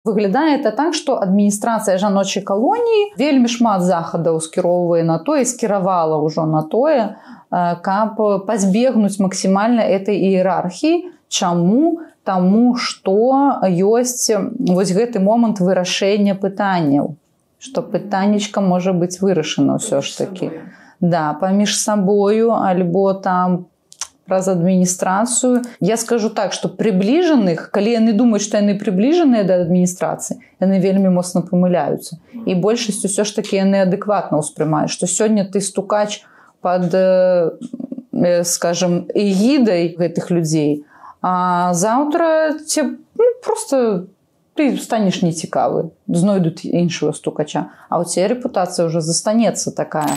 Выглядае это так, што адміністрацыя жаночай калоніі вельмі шмат захадаў скіроўвае на тое, скіравала ўжо на тое, каб пазбегнуць максімальна этой іерархіі. Чаму? Таму што ёсць вось гэты момант вырашэння пытанняў, што пытаннечка можа быць вырашана ўсё ж такі. Да, паміж сабою альбо там праз адміністрацыю. Я скажу так, што прыбліжаных, калі яны думаюць, што яны прыбліжаныя да адміністрацыі, яны вельмі моцна памыляюцца. І большасць усё ж такі яны адэкватна ўспрымаюць, што сёння ты стукач пад, скажем, эгідай гэтых людзей, а заўтра просто ты станеш нецікавы, знойдуць іншого стукача, а ў цябе рэпутацыя ўжо застанецца такая.